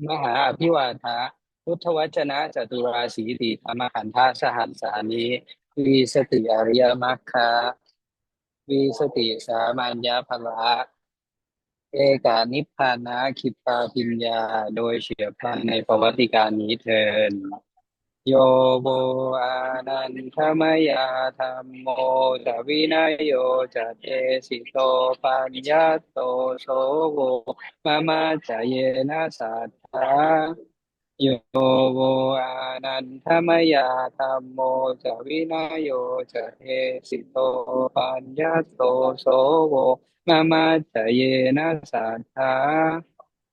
มหาอภิวาทะพุทธวจนะจตุราสีติธรรมขันธสหัสสานิวีสติอริยมรรควีสติสามัญญพละเอกานิพพานะคิปาปิญญาโดยเฉียบพลันในประวัติการนี้เทินโยโวอานันทมยาธรรมโมจวินยโยจเตสิโตปัญญาโตโสโวมามาจเยนะสัทธา โยโวอานันทมยาธรรมโมจะวินยโยจะเทสิโตปัญญาโตโสโวมามาจะเยนะสัทธา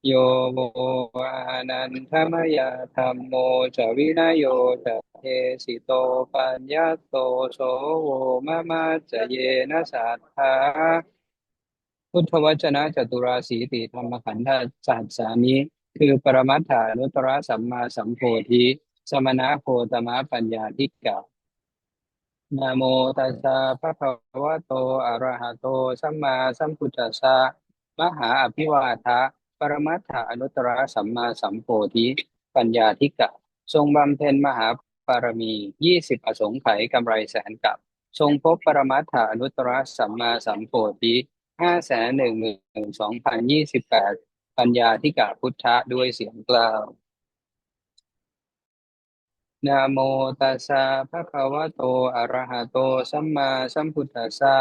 โยโวอานันทมยาธรรมโมจะวินยโยจะเทสิโตปัญญาโตโสโวมามาจะเยนะสัทธา พุทธวจนะจตุราสีติธรรมขันธสัสสามิคือปรมัตถานุตตรสัมมาสัมโพธิสมณะโคตมะปัญญาธิกะนะโมตัสสะภะคะวะโตอะระหะโตสัมมาสัมพุทธัสสะมหาอภิวาทะปรมัตถานุตตรสัมมาสัมโพธิปัญญาธิกะทรงบำเพ็ญมหาบารมี20อสงไขยกำไรแสนกับทรงพบปรมัตถานุตตรสัมมาสัมโพธิ512,028ปัญญาธิกะพุทธะด้วยเสียงกล่าว นะโมตัสสะภะคะวะโตอะระหะโตสัมมาสัมพุทธัสสะ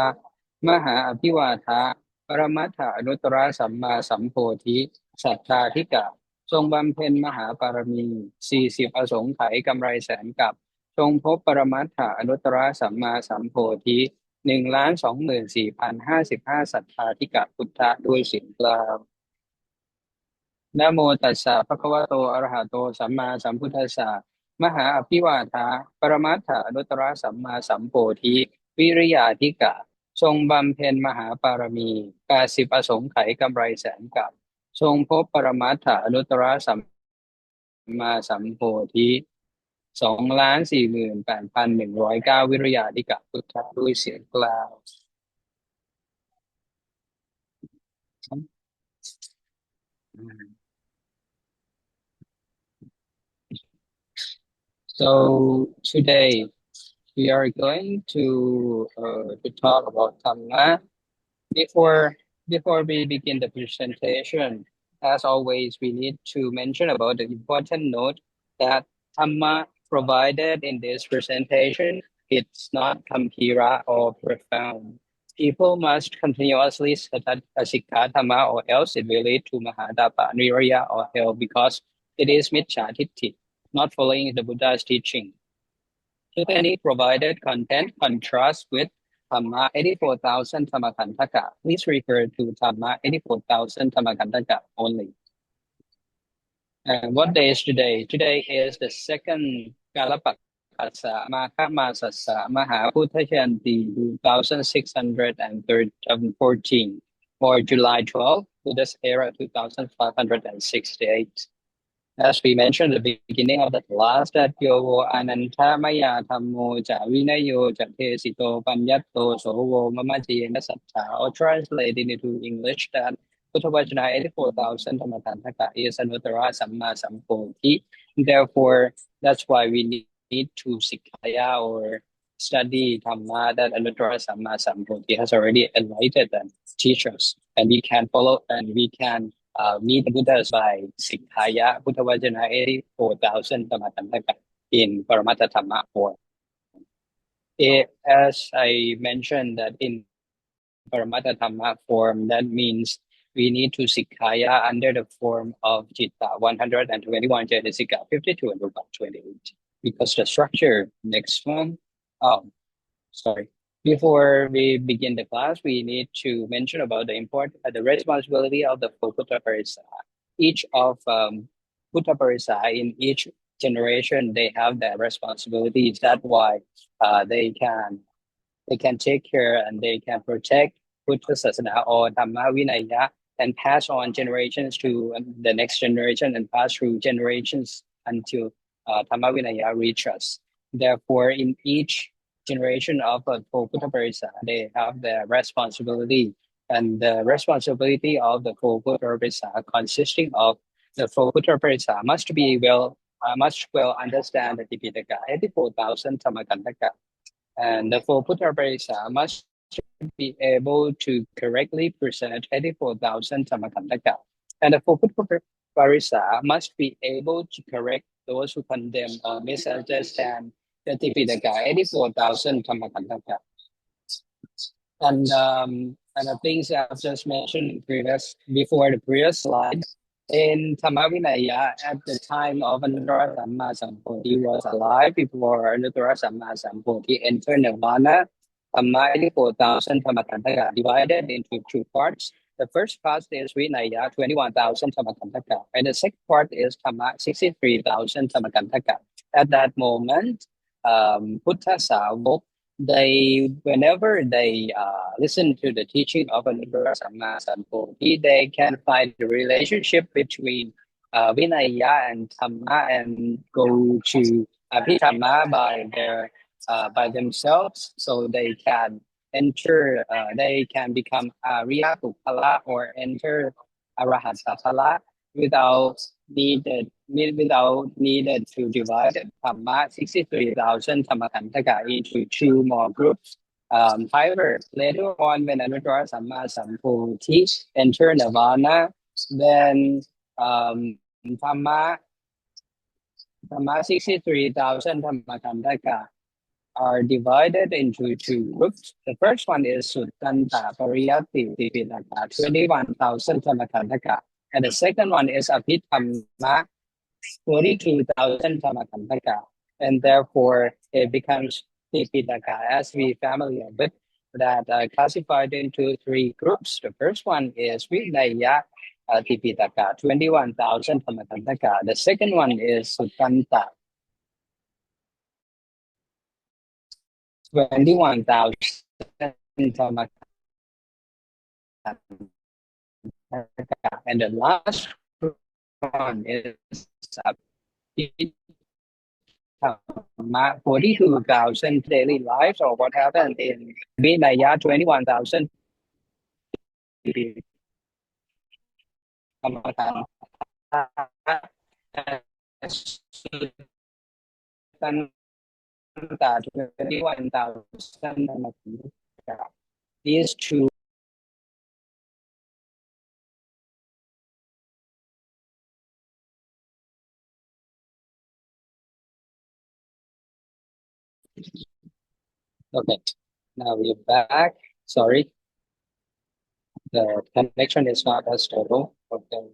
มหาอภิวาทะปรมัตถอนุตตรสัมมาสัมโพธิสัทธาธิกะทรงบำเพ็ญมหาปารมี40อสงไขยกำไรแสนกับทรงพบปรมัตถอนุตตรสัมมาสัมโพธิ1,24,055สัทธาธิกะพุทธะด้วยเสียงกล่าว นะโมตัสสะภะคะวะโตอะระหะโตสัมมาสัมพุทธัสสะมหาอภิวาทะปรมัตถอนุตตรสัมมาสัมโพธิวิริยาธิกะทรงบำเพ็ญมหาปารมี80อสงไขยกำไรแสนกับทรงพบปรมัตถอนุตตรสัมมาสัมโพธิ2,48,109วิริยาธิกะพุทธะด้วยเสียงกล่าว So today we are going to talk about Dhamma. Before before we begin the presentation, as always, we need to mention about the important note that Dhamma provided in this presentation it's not Kampira or profound. People must continuously study Asikha Dhamma or else it will lead to Mahadapa, Niraya or hell because it is Micchaทิฏฐิ, not following the Buddha's teaching. If any provided content contrasts with Thamma 84,000 Thammakantaka, please refer to Thamma 84,000 Thammakantaka only. And what day is today? Today is the second Kalapakasa Makamassasa Mahaputthayanti 2614 or July 12th, Buddha's era 2568. As we mentioned at the beginning of the class, that Yovo Ananta Maya Thammo Ja Vinayo Ja Tesito Panyatto Sovo Mamajiyena Satta, or translated into English that Puttavajana 84,000 Dhammakantaka is Anuttara Samma Sampoti. Therefore, that's why we need to Sikhaya or study Dhamma that Anuttara Samma Sampoti has already enlightened and teach us. And we can follow and we can meet the Buddhas by Sikhaya Buddhavajana 84,000 Dhammakantaka in Paramattha Dhamma form. As I mentioned that in Paramattha Dhamma form, that means we need to Sikhaya under the form of Citta 121, Jainisika 52, and Rupa 28. Because the structure, next one, sorry. Before we begin the class, we need to mention about the responsibility of the full Puttha Parisa. Each of Puttha Parisa in each generation, they have their responsibilities. That's why they can take care and they can protect Buddha Sasana or Dhamma Vinaya and pass on generations to the next generation and pass through generations until Dhamma Vinaya reach us. Therefore, in each generation of a Puttha Parisa, they have their responsibility. And the responsibility of the full Puttha Parisa consisting of the full Buddha Parisa must well understand the Tipitaka, 84,000 Tamakantaka, and the full Buddha Parisa must be able to correctly present 84,000 Tamakantaka, and the full Buddha Parisa must be able to correct those who condemn or misunderstand the Tipitaka, 84,000 Tamakantaka. And the things I've just mentioned before the previous slide, in Dhamma Vinaya, at the time of Anuttara Samma Sambuddhi was alive, before Anuttara Samma Sambuddhi entered Nirvana, Dhamma 84,000 Dhammakantaka divided into two parts. The first part is Vinaya, 21,000 Dhammakantaka, and the second part is Dhamma, 63,000 Dhammakantaka. At that moment, Buddha Savok, whenever they listen to the teaching of Anuttara Samma Sambuddhi, they can find the relationship between Vinaya and Dhamma and go to Abhidhamma by themselves, so they can enter, they can become Arya Bukkhala or enter Arahata without needed to divide Dhamma 63,000 Dhammakantaka into two more groups. However, later on, when Anuttara Samma Sambuddhi entered Nirvana, then Dhamma 63,000 Dhammakantaka are divided into two groups. The first one is Suttanta Pariyatti Tipitaka, 21,000 Dhammakantaka. And the second one is Abhidhamma, 42,000 Dhammakantaka. And therefore, it becomes Tipitaka, as we familiar with, that classified into three groups. The first one is Vinaya Tipitaka, 21,000 Dhammakantaka. The second one is Suttanta, 21,000 Dhammakantaka. And the last one is 42,000 daily lives, or what happened in Vinaya, 21,000 21,000. These two. Okay, now we're back. Sorry, the connection is not as stable. Okay.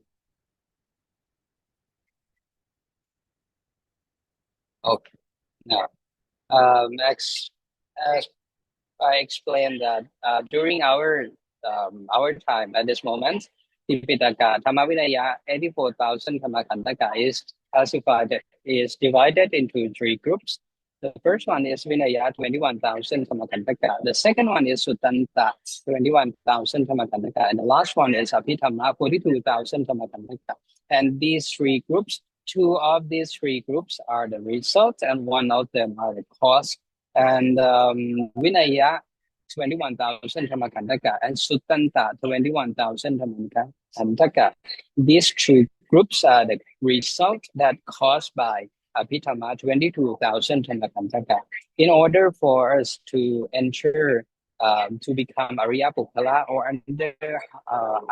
Okay. Now, as I explained that during our time at this moment, Tipitaka Dhamma Vinaya 84,000 Dhammakantaka is divided into three groups. The first one is Vinaya 21,000 Dhammakantaka. The second one is Suttanta 21,000 Dhammakantaka, and the last one is Abhidhamma 42,000 Dhammakantaka. And these three groups, two of these three groups are the result, and one of them are the cause. And Vinaya 21,000 Dhammakantaka and Suttanta 21,000 Dhammakantaka. These two groups are the result that caused by Abhidhamma 22,000 Dhammakantaka. In order for us to enter, to become Arya Bukkhala or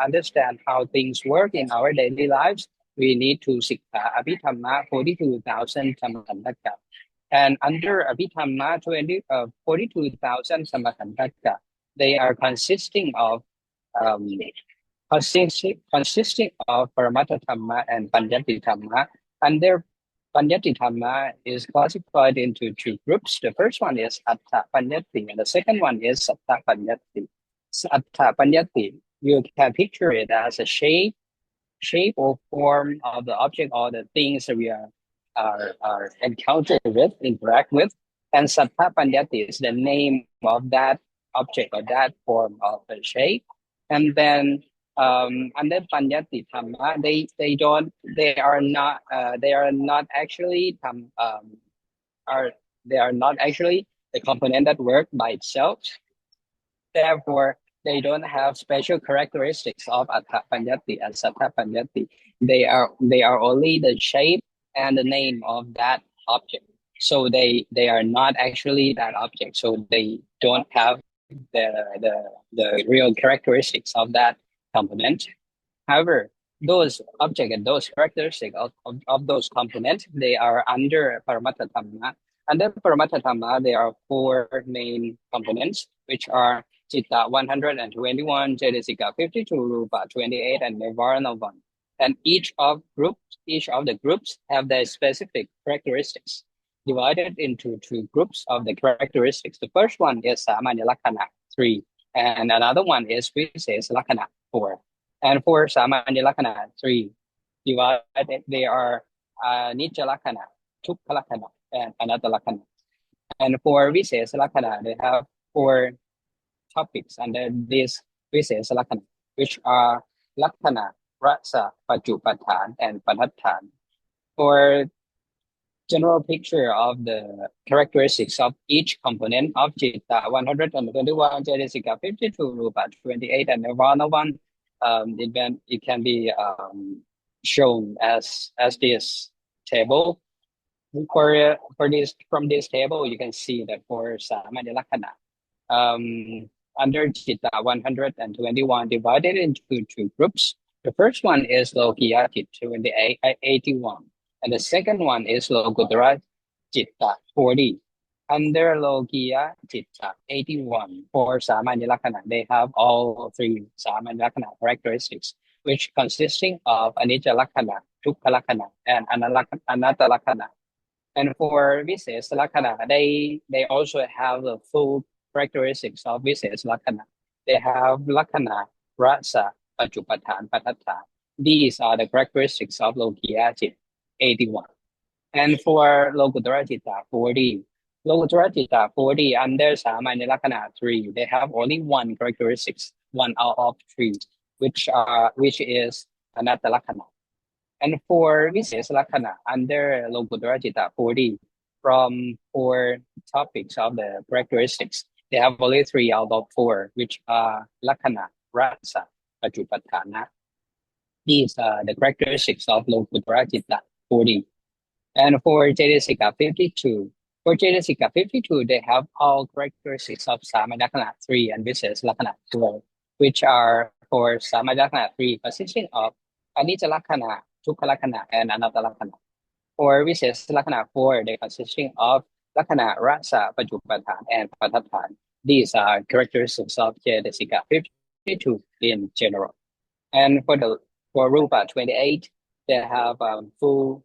understand how things work in our daily lives, we need to sikha Abhidhamma 42,000 Dhammakantaka. And under Abhidhamma 42,000 Dhammakantaka, they are consisting of Paramattha Dhamma and Panyati Dhamma. And their Panyati Dhamma is classified into two groups. The first one is Attha Panyati, and the second one is Satta Panyati. Attha Panyati, you can picture it as a shape or form of the object or the things that we are encountered with, interact with. And Satta Panyati is the name of that object or that form of the shape. And then under Panyati Dhamma, they are not actually the component that work by itself. Therefore, they don't have special characteristics of Atha Panyati and Sattha Panyati. They are only the shape and the name of that object. So they are not actually that object. So they don't have the the real characteristics of that component. However, those objects and those characteristics of those components, they are under Paramattha Dhamma. Under Paramattha Dhamma, there are four main components, which are Citta 121, Cetasika 52, Rupa 28, and Nirvana 1. And each of the groups have their specific characteristics, divided into two groups of the characteristics. The first one is Samanya Lakkhana 3, and another one is Vises Lakkhana 4. And for Samanya Lakkhana 3, divided, they are Nitya Lakkhana, Dukkha Lakkhana, and Anatta Lakkhana. And for Vises Lakkhana, they have four topics under this Vises Lakkhana, which are Lakkhana, Rasa, Pajupathan, and Padathan. For general picture of the characteristics of each component of Citta 121, Cetasika 52, Rupa 28, and Nirvana 1, it can be shown as this table. For this, from this table, you can see that for Samanya Lakkhana, under Citta 121, divided into two groups. The first one is Lokiya Citta 81, and the second one is Lokuttara Citta 40. Under Lokiya Citta 81, for Samanya Lakkhana, they have all three Samanya Lakkhana characteristics, which consisting of Anicca Lakkhana, Dukkha Lakkhana, and Anatta Lakkhana. And for Vises Lakkhana, they also have the full characteristics of Vises Lakkhana. They have Lakkhana, Rasa, Pajupathan, Padathan. These are the characteristics of Lokiya Citta 81. And for Lokuttara Citta 40, Lokuttara Citta 40 under Samanya Lakkhana 3, they have only one characteristics, one out of three, which is Anatta Lakkhana. And for Vises Lakkhana under Lokuttara Citta 40, from four topics of the characteristics, they have only three out of four, which are Lakkhana, Rasa, Pajupatthana. These are the characteristics of Lokuttara Citta 40. And for Cetasika 52, they have all characteristics of Samanya Lakkhana 3 and Vises Lakkhana 4, which are for Samanya Lakkhana 3 consisting of Anicca Lakkhana, Dukkha Lakkhana, and Anatta Lakkhana. For Vises Lakkhana 4, they consisting of Lakkhana, Rasa, Pajupathan, and Padathan. These are characteristics of Cetasika 52 in general. And for Rupa 28, they have full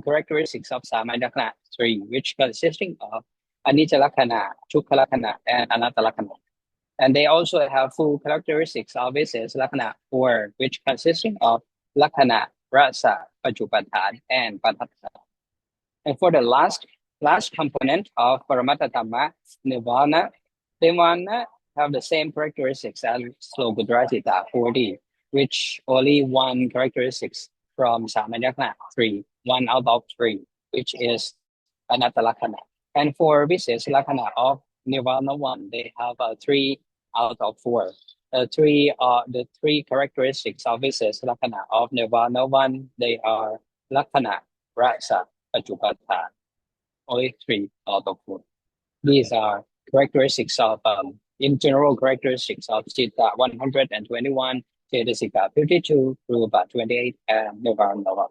characteristics of Samanya Lakkhana 3, which consisting of Anicca Lakkhana, Dukkha Lakkhana, and Anatta Lakkhana. And they also have full characteristics of Vises Lakkhana 4, which consisting of Lakkhana, Rasa, Pajupathan, and Padathan. And for the last component of Paramattha Dhamma, Nirvana have the same characteristics as Lokuttara Citta 40, which only one characteristics from Samanya Lakkhana 3, one out of three, which is Anatta Lakkhana. And for Vises Lakkhana of Nirvana 1, they have 3 out of 4. The three characteristics of Vises Lakkhana of Nirvana 1, they are Lakkhana, Rasa, Pajupathan. Only 3 out of 4. These are characteristics of, in general, characteristics of Citta 121, Cetasika 52, Rupa 28, and Nirvana 1.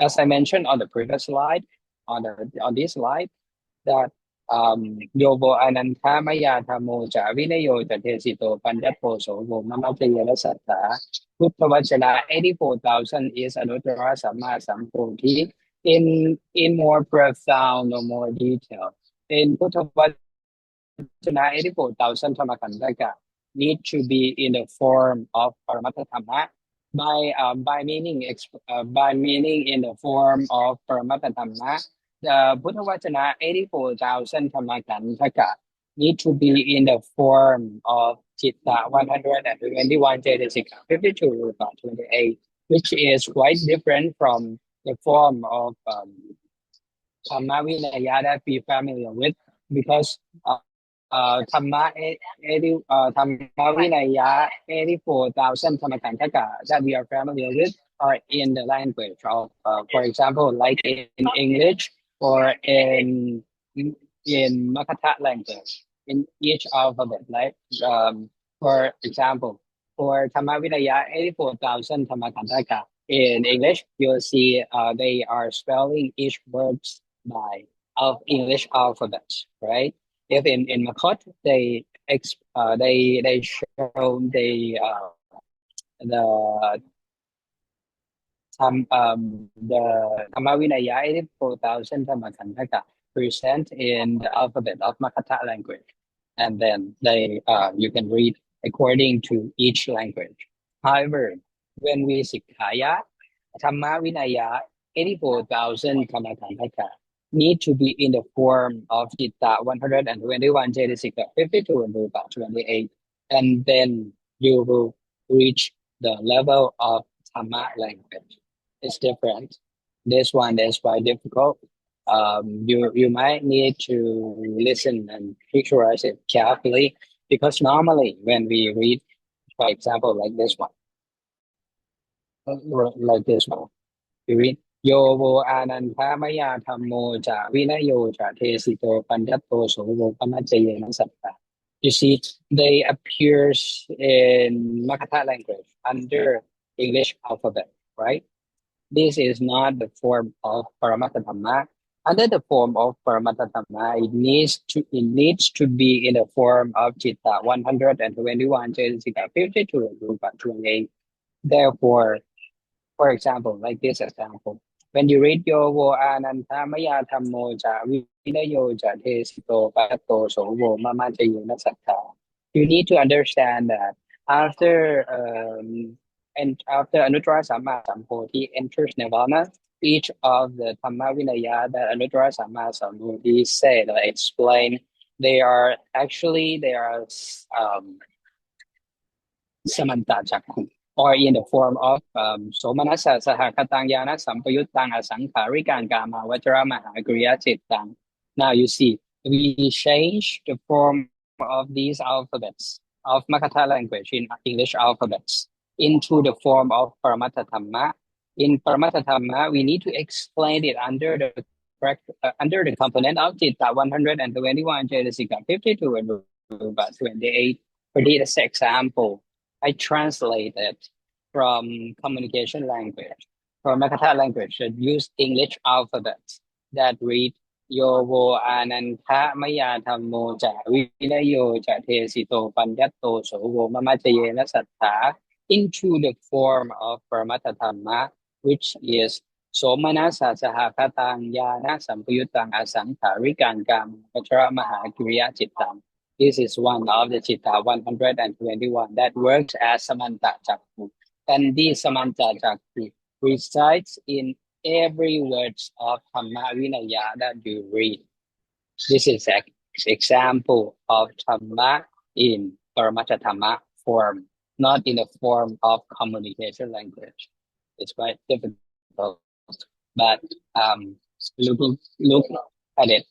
As I mentioned on the previous slide, on this slide, that Yovo Ananta Maya Thamo Cha Vinayo Tesito Panjaposo Mamapriya Sattha Buddhavachana 84,000 is Anuttara Samma Sambuddhi in more profound or more detail. In Buddhavachana 84,000 Dhammakandaka need to be in the form of Paramattha Dhamma. By meaning in the form of Paramattha Dhamma, the Buddhavachana 84,000 Dhammakandaka need to be in the form of Citta 121, Cetasika 52, Rupa 28, which is quite different from the form of Dhamma Vinaya that we're familiar with, because Dhamma 80 Dhamma Vinaya 84,000 Dhammakantaka that we are familiar with are in the language of, for example, like in English or in Makatha language, in each alphabet. Like, for example, for Dhamma Vinaya 84,000 Dhammakantaka in English, you'll see they are spelling each words by of English alphabets, right? If in Makot they show the the Dhamma Vinaya 84,000 Dhammakantaka present in the alphabet of Makata language, and then you can read according to each language. However, when we Sikhaya, Dhamma Vinaya 84,000 Dhammakantaka need to be in the form of Citta 121, Cetasika 52, and Rupa 28, and then you will reach the level of Dhamma language. It's different. This one is quite difficult. You might need to listen and visualize it carefully, because normally when we read, for example, like this one, we read Yo vo ananta maya thammo cha vinayo cha tesito pandatto sovo pamajayena satta. You see, they appears in Makatha language under English alphabet, right? This is not the form of Paramattha Dhamma. Under the form of Paramattha Dhamma, it needs to be in the form of Citta 121, Cetasika 52, and Rupa 28. Therefore, for example, like this example, when you read Yo vo ananta maya thammo cha vinayo cha tesito pato sovo mamajayena satta. You need to understand that after after Anuttara Samma Sambuddhi enters Nirvana, each of the Dhamma Vinaya that Anuttara Samma Sambuddhi said or explained, they are Samanta Chakku, or in the form of Somanasa Sahakatang Yana Sampayutang Asankharikan Kama Vajra Mahagriya Chittang. Now you see, we change the form of these alphabets of Makatha language in English alphabets into the form of Paramattha Dhamma. In Paramattha Dhamma, we need to explain it under the component of Citta 121, Cetasika 52, and Rupa 28. For this example, I translated from communication language, from Makatha language that use English alphabets that read Yo vo ananta maya thammo cha vinayo cha tesito panjatto sovo mamajayena satta into the form of Paramattha Dhamma, which is Somanasa Sahakatang Yana Sampayutang Asankharikan Kam Vajra Mahagriya Chittang. This is one of the Citta 121 that works as Samanta Chakku. And this Samanta Chakku resides in every words of Dhamma Vinaya that you read. This is an example of Dhamma in Paramattha Dhamma form, not in the form of communication language. It's quite difficult, but look at it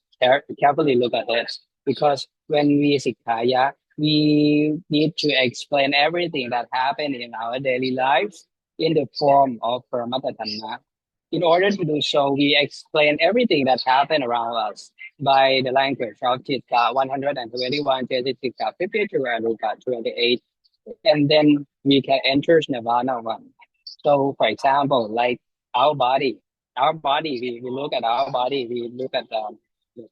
carefully. Look at this, because when we Sikhaya, we need to explain everything that happened in our daily lives in the form of Paramattha Dhamma. In order to do so, we explain everything that happened around us by the language of Citta 121, Cetasika 52, and Rupa 28, and then we can enter Nirvana one. So, for example, like we look at our body, we look at the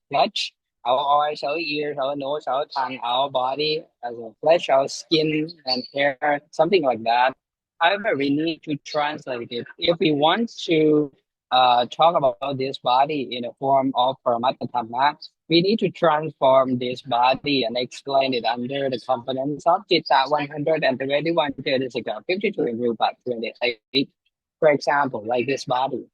flesh, our eyes, our ears, our nose, our tongue, our body as a flesh, our skin and hair, something like that. However, we need to translate it. If we want to talk about this body in the form of Paramattha Dhamma, we need to transform this body and explain it under the components of Citta 121, Cetasika 52, and Rupa 28. For example, like this body.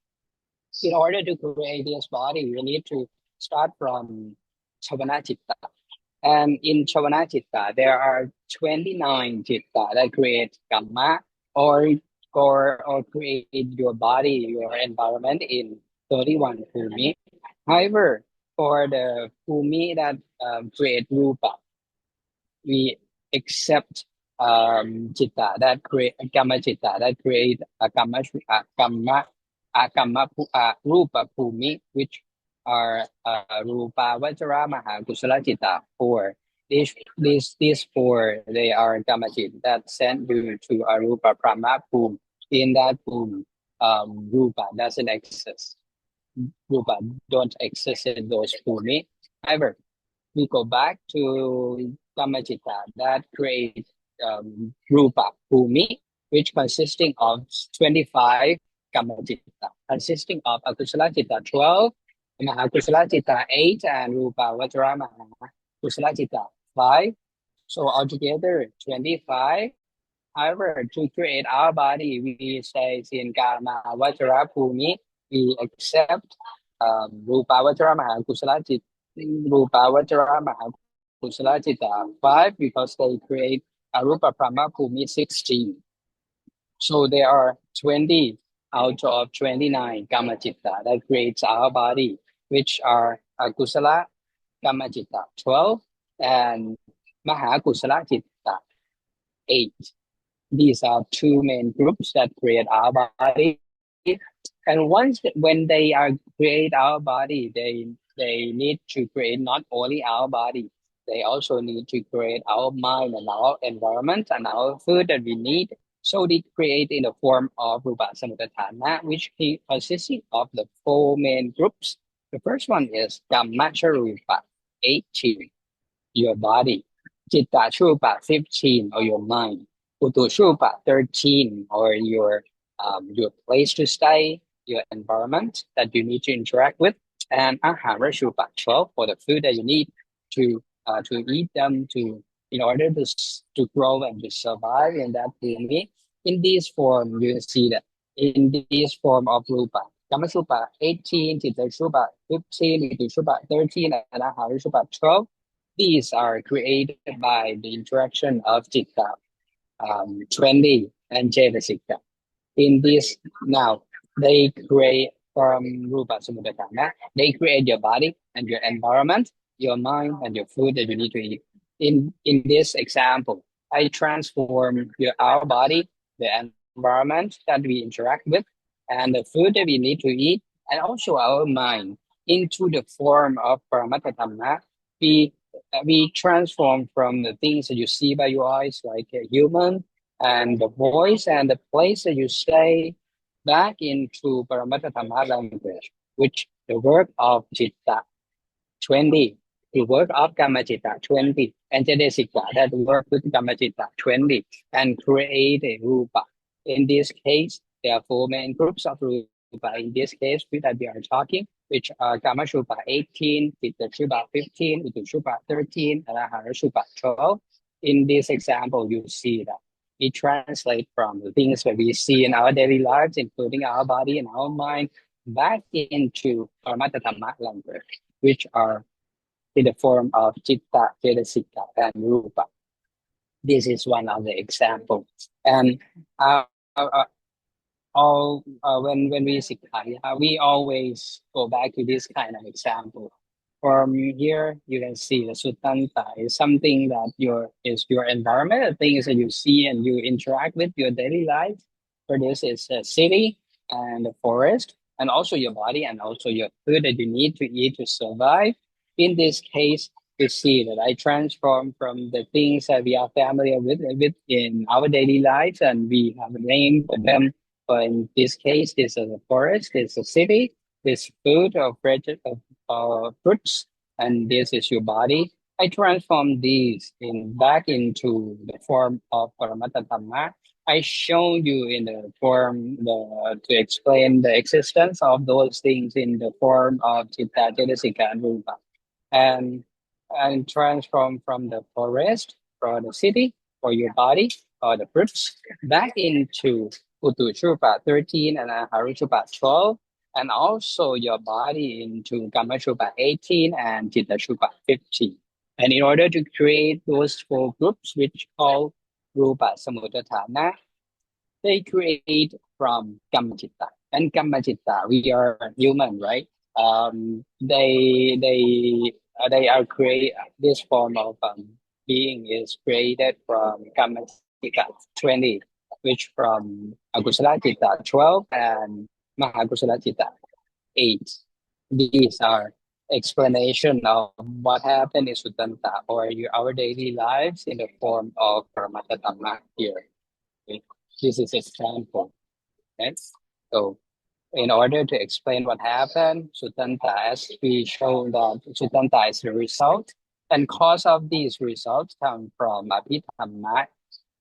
In order to create this body, we need to start from Chavana Citta. And in Chavana Citta, there are 29 Citta that create Kamma or create your body, your environment in 31 Bhumi. However, for the Bhumi that create Rupa, we accept citta that create kamma citta that create a rupa bhumi, which are rupa vajra maha kusala citta four. These four, they are kamma citta that send you to a rupa brahma bhumi. In that bhumi, rupa doesn't exist. Rupa don't exist in those bhumi. However, we go back to Kamajita that create Rupa Bhumi, which consisting of 25 Kamajita, consisting of Akusala Citta 12, Mahakusala Citta 8, and Rupa Vajra Mahakusala Citta 5. So altogether 25. However, to create our body, we say in Kama Vajra Bhumi, we accept Rupa Vajra Mahakusala Citta Rupa Vajra Mahakusala Citta 5 because they create Arupa Brahma Bhumi 16. So there are 20 out of 29 Kama Citta that creates our body, which are Kusala Kama Citta 12 and Mahakusala Citta 8. These are two main groups that create our body. And when they are create our body, they need to create not only our body, they also need to create our mind and our environment and our food that we need. So they create in the form of Rupa Samudana, which consisting of the four main groups. The first one is Kammacharupa, 18, your body. Chittachupa, 15, or your mind. Utushupa, 13, or your place to stay, your environment that you need to interact with, and Ahara Shupa 12 for the food that you need to eat them in order to grow and to survive in that bhumi. In this form, you see that in this form of Rupa. Kamashupa 18, Chitta Shupa 15, Vitu Shupa 13, and Ahara Shupa 12. These are created by the interaction of Chitta 20 and Cetasika. In this, now they create from Rupa Samudana, they create your body and your environment, your mind and your food that you need to eat. In this example, I transform our body, the environment that we interact with, and the food that we need to eat, and also our mind into the form of Paramattha. We transform from the things that you see by your eyes, like a human, and the voice and the place that you stay back into Paramattha language, which the work of Citta 20, the work of Kamma Citta 20, and Cetasika that work with Kamma Citta 20 and create a Rupa. In this case, there are four main groups of Rupa. In this case, that we are talking, which are Kamma Shupa 18, Citta Shupa 15, Vitu Shupa 13, and Ahara Shupa 12. In this example, you see that we translate from the things that we see in our daily lives, including our body and our mind, back into Paramattha language, which are in the form of Citta, Cetasika, and Rupa. This is one of the examples. And when we Sikha, we always go back to this kind of example. From here, you can see the Sutanta is something that is your environment, the things that you see and you interact with your daily life. For this is a city and the forest, and also your body and also your food that you need to eat to survive. In this case, you see that I transform from the things that we are familiar with in our daily lives, and we have a name for them. But in this case, this is a forest, this is a city, this food of fruits, and this is your body. I transform these back into the form of Paramattha Dhamma. I show you in the form to explain the existence of those things in the form of Citta, Cetasika, and Rupa, and transform from the forest or the city or your body or the fruits back into Utushupa 13 and Haruchupa 12, and also your body into Kammashupa 18 and Chittashupa 15. And in order to create those four groups, which call Rupa Samudana, they create from Kammachitta. And Kammachitta, we are human, right? They are create this form of being is created from Kammatika 20, which from Akusala Citta 12 and Mahakusala Citta 8. These are explanation of what happened in Sutanta or our daily lives in the form of Paramata Dhamma here. Okay? This is example. Okay? So in order to explain what happened, Sutanta, as we show that Sutanta is the result, and cause of these results come from Abhidhamma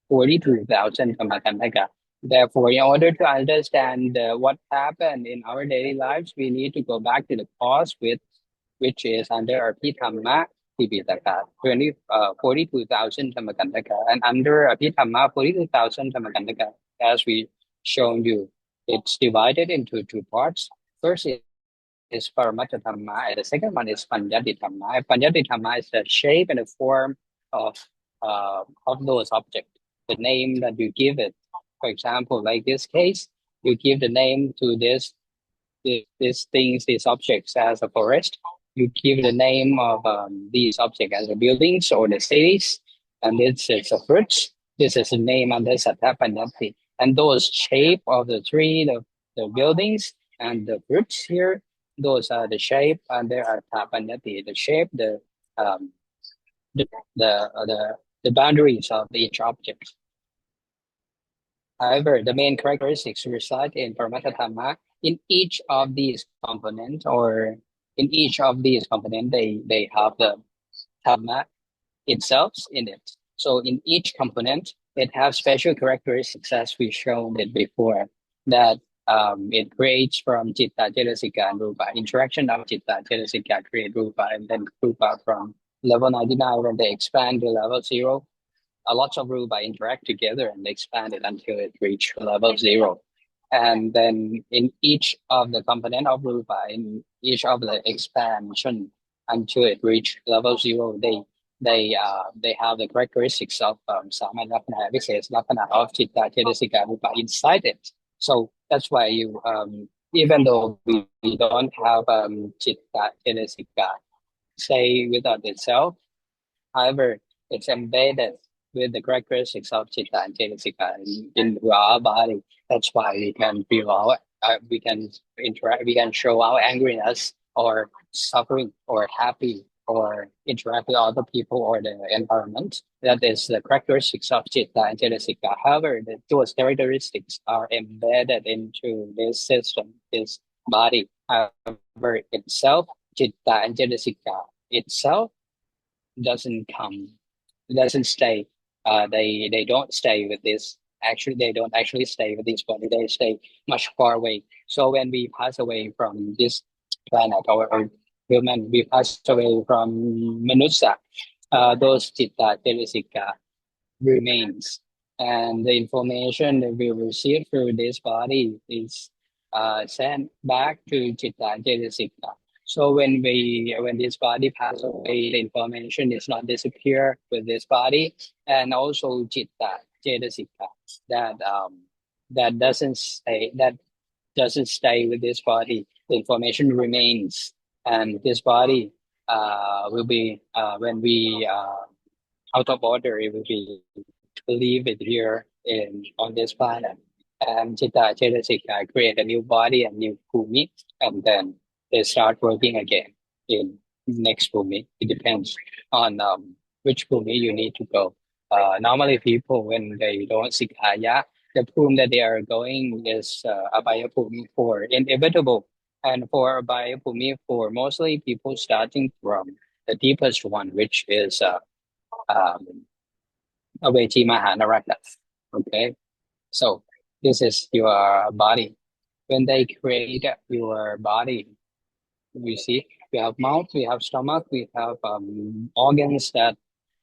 42,000 Kammakantaka. Therefore, in order to understand what happened in our daily lives, we need to go back to the cause which is under Abhidhamma Tipitaka, 42,000 Kammakantaka. And under Abhidhamma 42,000 Kammakantaka, as we shown you, it's divided into two parts. First is Paramatta Dhamma, and the second one is Panjati Dhamma. Panjati Dhamma is the shape and the form of those objects, the name that you give it. For example, like this case, you give the name to these things, these objects as a forest. You give the name of these objects as the buildings or the cities, and this is a fruits. This is the name under Sattva Panjati. And those shape of the tree, the buildings, and the fruits here, those are the shape under Artha Panjati. The shape, um, the the boundaries of each object. However, the main characteristics reside in Paramatta Dhamma. In each of these components, or in each of these components, they have the Dhamma itself in it. So in each component, it has special characteristics as we shown it before, that it creates from Citta, Cetasika, and Rupa. Interaction of Citta, Cetasika create Rupa, and then Rupa from level 99 when they expand to level 0. A lot of Rupa interact together and expand it until it reach level 0. And then in each of the component of Rupa, in each of the expansion until it reach level 0, they have the characteristics of Saman Lakkhana, Vises Lakkhana of Citta, Cetasika, Rupa inside it. So that's why you even though we don't have Citta, Cetasika say without itself, however, it's embedded with the characteristics of Citta and Cetasika in our body. That's why we can feel we can interact, we can show our angriness or suffering or happy or interact with other people or the environment. That is the characteristics of Citta and Cetasika. However, those characteristics are embedded into this system, this body. However, itself, Citta and Cetasika itself doesn't doesn't stay. They don't stay with this. Actually, they don't actually stay with this body. They stay much far away. So when we pass away from this planet or human, we pass away from Manusa. Those Citta Cetasika remains, and the information that we receive through this body is sent back to Citta Cetasika. So when this body passes away, the information is not disappear with this body, and also Citta Cetasika that doesn't stay with this body. The information remains, and this body will be when we out of order, it will be to leave it here on this planet. And Citta Cetasika create a new body and new bhumi, and then they start working again in next bhumi. It depends on which bhumi you need to go. Normally, people when they don't seek Sikaya, the bhumi that they are going is Abhaya bhumi for inevitable, and for Abhaya bhumi for mostly people starting from the deepest one, which is um, Avechi Mahanaraka. Okay, so this is your body. When they create your body, we see we have mouth, we have stomach, we have organs that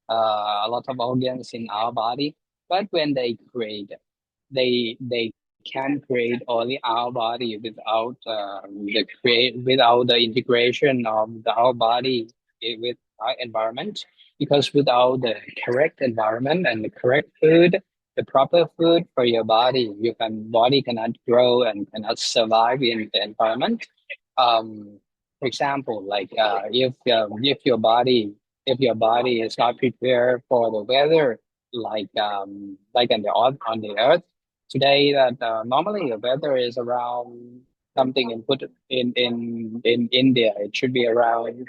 a lot of organs in our body. But when they create, they can create only our body without without the integration of our body with our environment. Because without the correct environment and the correct food, the proper food for your body, your body cannot grow and cannot survive in the environment. For example, like if your body if your body is not prepared for the weather, like on the earth today, that normally the weather is around something input in India. It should be around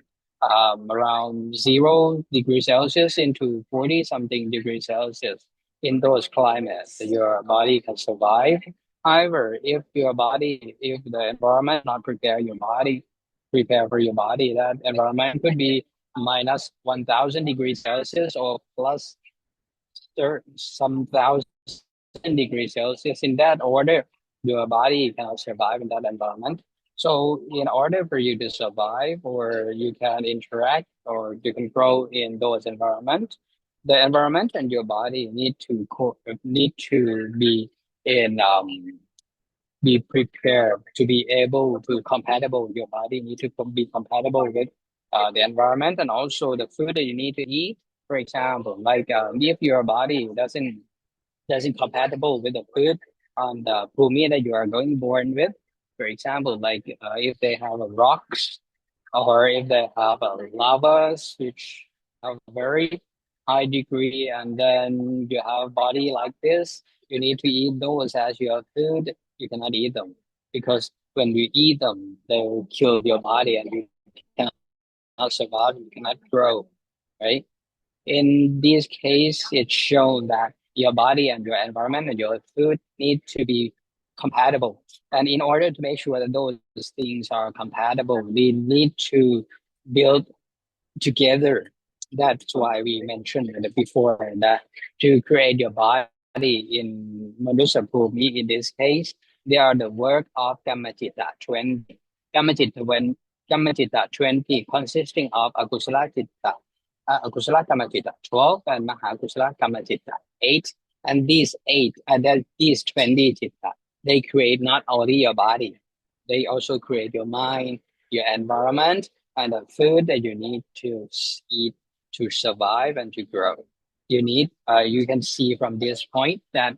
0 degrees Celsius into 40 something degrees Celsius. In those climates, your body can survive. However, if the environment not prepare for your body, that environment could be minus 1000 degrees Celsius or plus some thousand degrees Celsius. In that order, your body cannot survive in that environment. So in order for you to survive, or you can interact, or you can grow in those environments, the environment and your body need to in be prepared to be able to compatible. Your body need to be compatible with the environment, and also the food that you need to eat. For example, like if your body doesn't compatible with the food on the bhumi that you are going born with. For example, like if they have a rocks, or if they have a lavas which have a very high degree, and then you have body like this, you need to eat those as your food. You cannot eat them because when you eat them, they will kill your body and you cannot survive. You cannot grow, right? In this case, it shows that your body and your environment and your food need to be compatible. And in order to make sure that those things are compatible, we need to build together. That's why we mentioned it before, that to create your body in Manusa Bhumi, in this case, they are the work of Kamajita 20. Kamajita 20 consisting of Akusala Chitta, Akusala Kamajita 12, and Mahakusala Kamajita 8. And these 8, and then these 20 Chitta, they create not only your body, they also create your mind, your environment, and the food that you need to eat to survive and to grow. You can see from this point that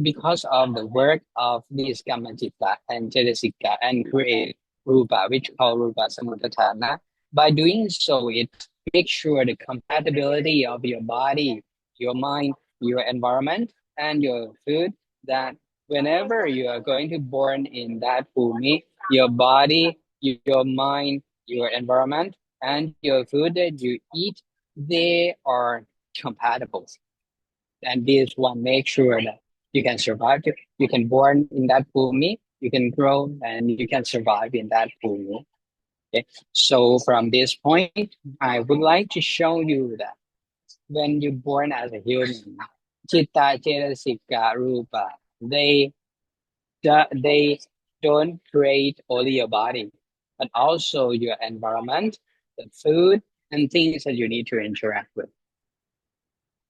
because of the work of these Kamajita and Cetasika and create Rupa, which call Rupa Samudhatthana, by doing so, it makes sure the compatibility of your body, your mind, your environment, and your food, that whenever you are going to born in that bhumi, your body, your mind, your environment, and your food that you eat, they are compatible. And this one makes sure that you can survive. You can born in that bhumi, you can grow, and you can survive in that bhumi. Okay. So from this point, I would like to show you that when you're born as a human, chitta, cetasika, rupa, they don't create only your body, but also your environment, the food, and things that you need to interact with.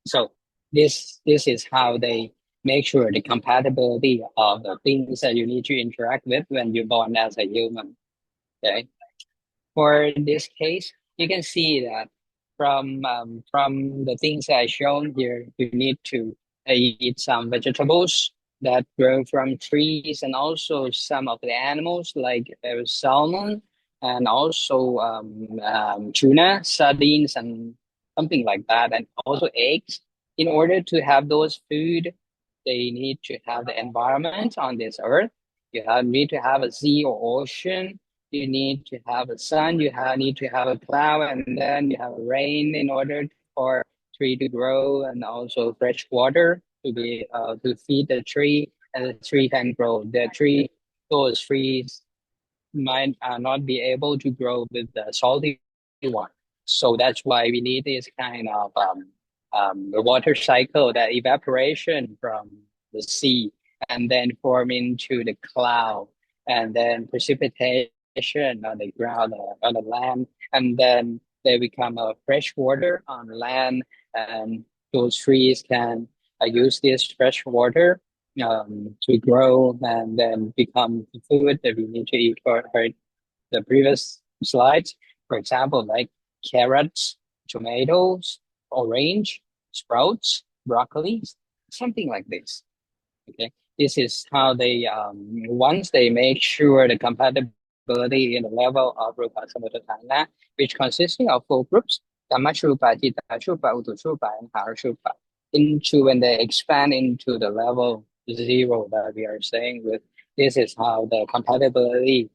So this is how they make sure the compatibility of the things that you need to interact with when you're born as a human. Okay. For this case, you can see that from the things I shown here, you need to eat some vegetables that grow from trees, and also some of the animals like salmon, and also tuna, sardines, and something like that, and also eggs. In order to have those food, they need to have the environment on this earth. Need to have a sea or ocean. You need to have a sun. Need to have a cloud, and then you have rain in order for tree to grow, and also fresh water to feed the tree, and the tree can grow. Those trees might not be able to grow with the salty one. So that's why we need this kind of the water cycle, that evaporation from the sea, and then form into the cloud, and then precipitation on the ground, on the land, and then they become a fresh water on land, and those trees can use this fresh water to grow and then become the food that we need to eat for the previous slides. For example, like carrots, tomatoes, orange, sprouts, broccoli, something like this. Okay, this is how they once they make sure the compatibility in the level of Rupa Samudana, which consisting of four groups. Kamashupa, Chitashupa, Utushupa, and Harashupa into when they expand into the level zero that we are saying with this is how the compatibility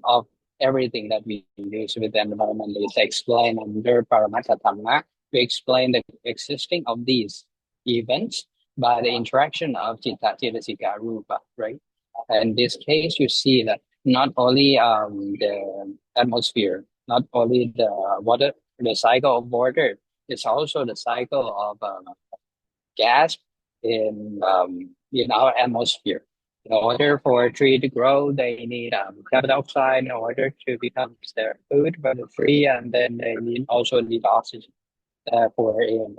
of everything that we use with the environment is explained under Paramattha Dhamma. We explain the existing of these events by the interaction of Chitta, Cetasika, Rupa, right? In this case, you see that not only the atmosphere, not only the water, the cycle of water, it's also the cycle of gas in our atmosphere. In order for a tree to grow, they need carbon dioxide in order to become their food, but free, and then they need also need oxygen. For in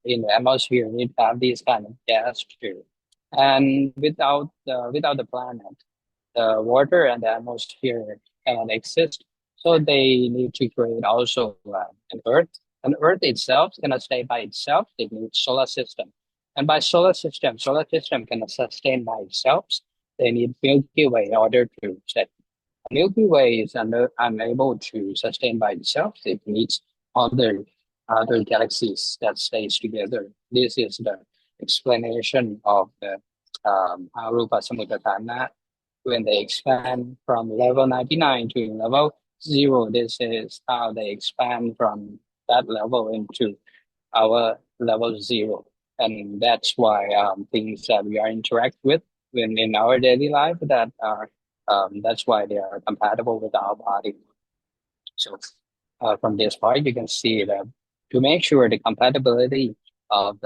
the atmosphere, we have these kind of gas too. And without the planet, the water and the atmosphere cannot exist. So they need to create also an Earth. And Earth itself cannot stay by itself. It needs solar system. And by solar system cannot sustain by itself. They need Milky Way in order to set. Milky Way is unable to sustain by itself. It needs other other galaxies that stays together. This is the explanation of the Arupa Samudratthana when they expand from level 99 to level 0. This is how they expand from that level into our level 0. And that's why things that we are interact with in our daily life that are that's why they are compatible with our body. So from this part, you can see that to make sure the compatibility of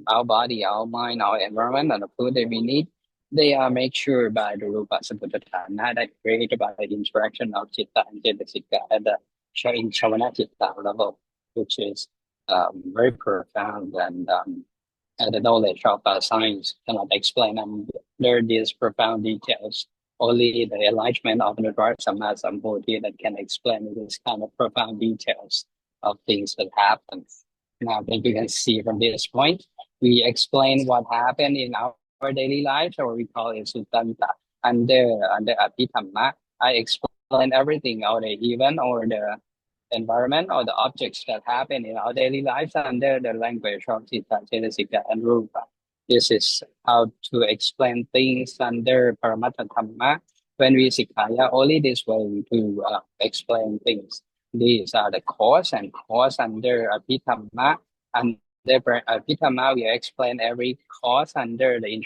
our body, our mind, our environment, and the food that we need, they are made sure by the Rupa Samputthana that created by the interaction of Chitta and Cetasika at the Shavana Chitta level, which is very profound and the knowledge of science cannot explain under these profound details. Only the enlightenment of the Lord Sammasambuddhi that can explain this kind of profound details of things that happen. Now, that you can see from this point, we explain what happened in our daily lives, or we call it Suttanta. Under Abhidhamma, I explain everything, or the event, or the environment, or the objects that happen in our daily lives under the language of Citta, Cetasika, and Rupa. This is how to explain things under Paramattha Dhamma. When we Sikhaya, only this way to explain things. These are the cause and cause under Abhidhamma. And the Abhidhamma, we explain every cause under the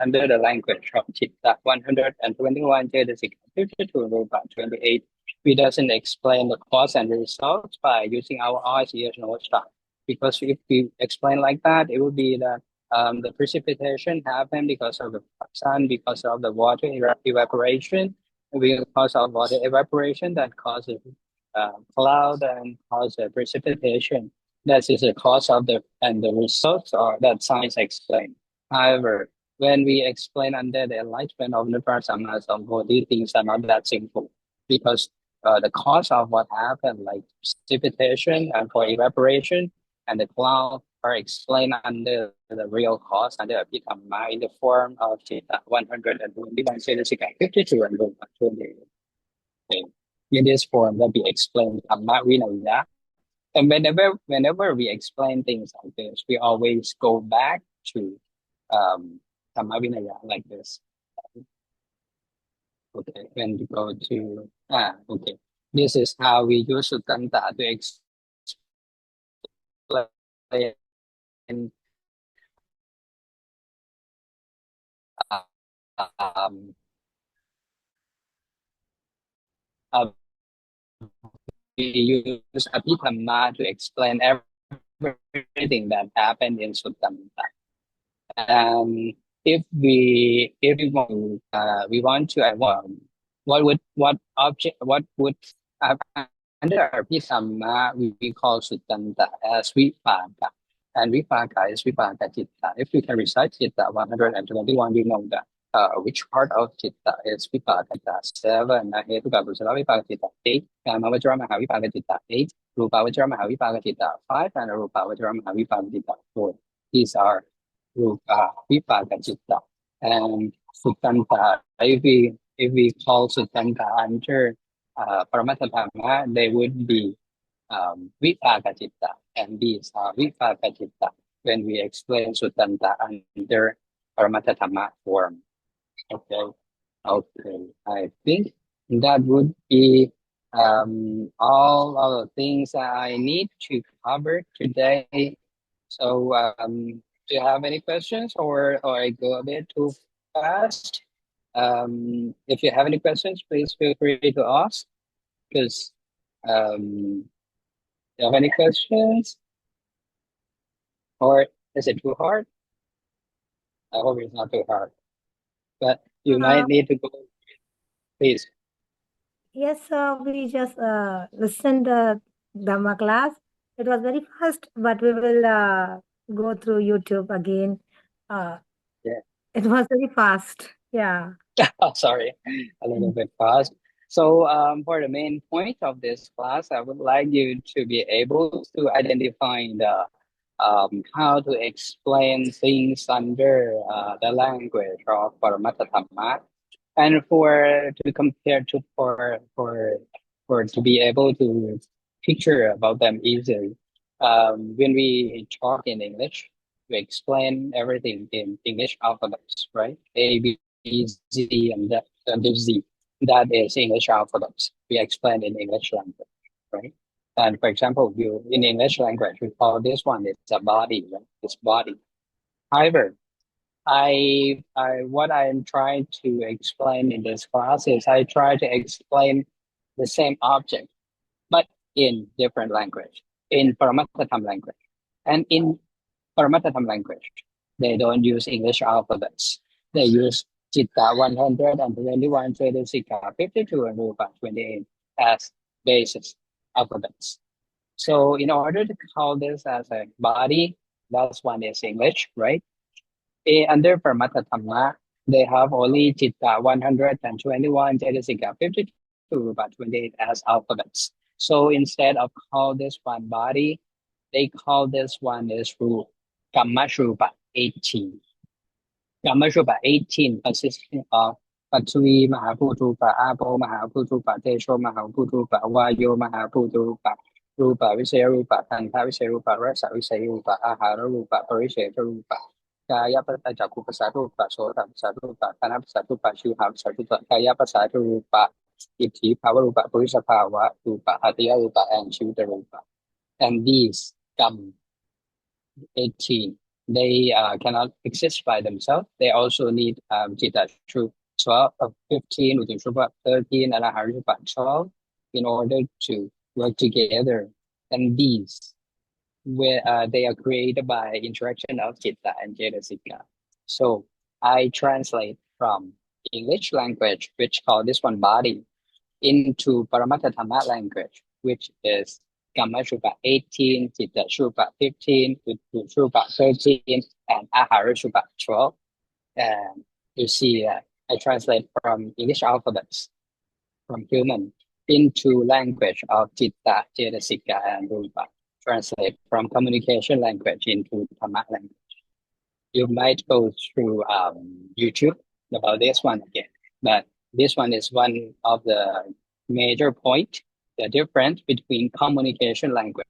under the language of Citta 121, Cetasika 52, Rupa 28. We doesn't explain the cause and the results by using our eyes, ears, nose, tongue. Because if we explain like that, it would be that the precipitation happened because of the sun, because of the water evaporation, because of water evaporation that causes cloud and causes precipitation. That is the cause of the results or that science explain. However, when we explain under the enlightenment of the Sammasambuddhi, things are not that simple because the cause of what happened, like precipitation and for evaporation and the cloud, are explained under the real cause under Abhidhamma in the form of Citta 121, Cetasika 52, and Rupa 28. Okay. In this form that we explain Dhamma Vinaya. And whenever we explain things like this, we always go back to Dhamma Vinaya like this. Okay, when we go to okay. This is how we use Sutanta to explain um, uh, we use Abhidhamma to explain everything that happened in Sutanta. If we want to what object what would uh, under Abhidhamma we call Suttanta as Vipaka, and Vipaka is Vipaka Citta. If you can recite Citta 121, you know that which part of Citta is Vipaka Citta 7, Hetuka Kusala Vipaka Citta 8, Kamavajra Mahavipaka Citta 8, Rupavajra Mahavipaka Citta 5, and Rupavajra Mahavipaka Citta 4. These are Vipaka Citta. And Suttanta, if we call Suttanta under Paramattha Dhamma, they would be vipaka citta, and these are vipaka citta when we explain Suttanta under Paramattha Dhamma form. Okay, okay. I think that would be all of the things that I need to cover today. So, do you have any questions, or I go a bit too fast? If you have any questions, please feel free to ask. Because do you have any questions, or is it too hard? I hope it's not too hard, but you might need to go. Please. Yes, we just listened Dhamma class. It was very fast, but we will go through YouTube again. Yeah. It was very fast. Yeah. Oh, sorry, a little bit fast. So, for the main point of this class, I would like you to be able to identify the how to explain things under the language of Paramattha Dhamma, and for to compare to for to be able to picture about them easily. When we talk in English, we explain everything in English alphabets, right? A, B, Z, and the Z. That is English alphabets. We explain in English language, right? And for example, you in English language, we call this one it's a body, right? It's body. However, what I am trying to explain in this class is I try to explain the same object, but in different language, in Paramattha language. And in Paramattha language, they don't use English alphabets. They use Chitta 121, Vedasika 52, and Rupa 28 as basis alphabets. So in order to call this as a body, that's one is English, right? Under Paramattha Dhamma, they have only Chitta 121, Cetasika 52, Rupa 28 as alphabets. So instead of call this one body, they call this one is Rupa, Kamashrupa 18. Kamashrupa 18 consisting of Patri Mahaputrupa, Apo Mahaputrupa, Tesho Mahaputrupa, Vayo Mahaputrupa, Rupa Visayarupa, Tanta Visayarupa, Rasa Visayarupa, Ahara Rupa, Parisheta Rupa, Kaya Patajaku Pasarupa, Sota Pasarupa, Kana Pasarupa, Shuha Pasarupa, Kaya Pasarupa, Iti Pavarupa, Purisa Pava Rupa, Hatiya Rupa, and Shuddha Rupa. And these come 18. They cannot exist by themselves. They also need Chitta Shrupa 12, 15, Utu Shrupa 13, and Ahara Shrupa 12 in order to work together. And these, where they are created by interaction of Chitta and Cetasika. So I translate from English language, which call this one body, into Paramattha Dhamma language, which is Kamashrupa 18, Chitta Shrupa 15, Utu Shrupa 13, and Ahara Shrupa 12. And you see I translate from English alphabets, from human, into language of Chitta, Cetasika, and Rupa. Translate from communication language into Dhamma language. You might go through YouTube about this one again, but this one is one of the major point, the difference between communication language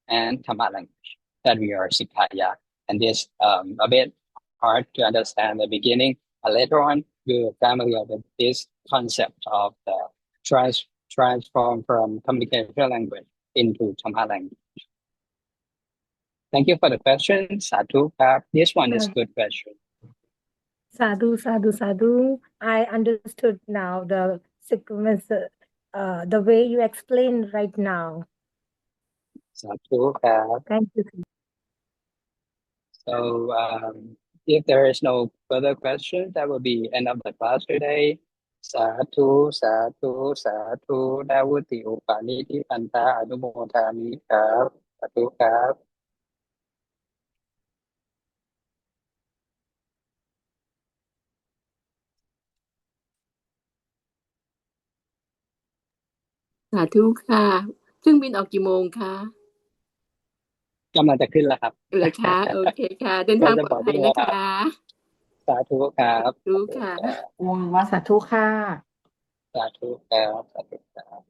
and Dhamma language that we are Sikaya. And this a bit hard to understand at the beginning, but later on you're familiar with this concept of the transform from communication language into Dhamma language. Thank you for the question, Sadhu. This one is good question. Sadhu, sadhu, sadhu. I understood now the sequence, the way you explained right now. Sadhu. Thank you. So if there is no further questions, that will be end of the class today. Sadhu, sadhu, sadhu. Davuti upaniti panta anumodami kap. Sadhu kap. สาธุค่ะเครื่องบินออกกี่โมงคะ กำลังจะขึ้นแล้วครับ เหรอคะโอเคค่ะเดินทางปลอดภัยนะคะ สาธุครับ รู้ค่ะ ว่าสาธุค่ะ สาธุครับสาธุครับ